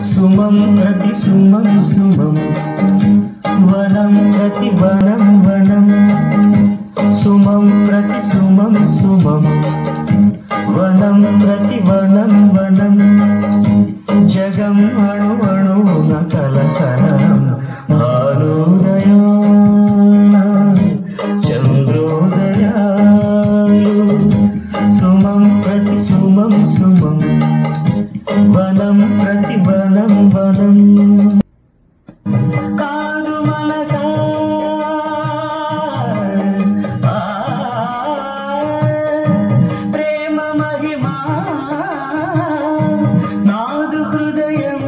సుమం ప్రతి సుమం సుమం వనం ప్రతి వనం వనం సుమం ప్రతి సుమం సుమం వనం ప్రతి వనం వనం జగం అణు అణువున కలకలం భానుదయాన చంద్రోదయాలు సుమం ప్రతి సుమం సుమం వనం ప్రతి వనం వనం కాదు మనసా ప్రేమ మహిమా నాదు హృదయం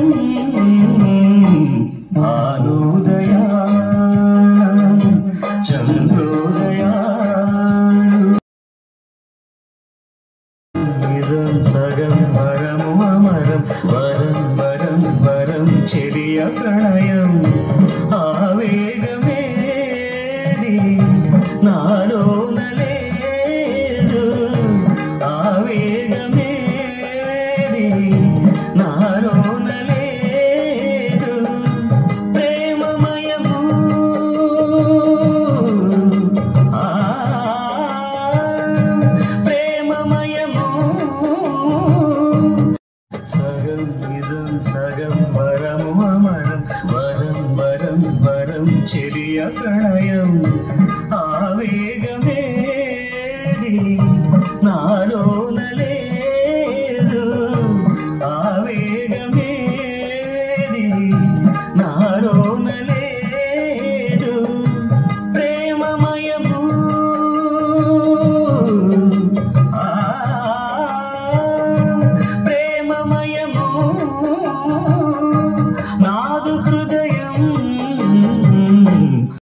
భానుదయా చంద్రోదయాలు నిజం సగం వరము అమరం వరం వరం వరం చెలియ ప్రణయం ఆవేగమేది నాలోన లేదు ఆవేగమేది నాలోన లేదు ప్రేమమయము ప్రేమమయము సగం నిజం సగం వరము అమరం వరం వరం వరం చెలియ ప్రణయం ఆవేగ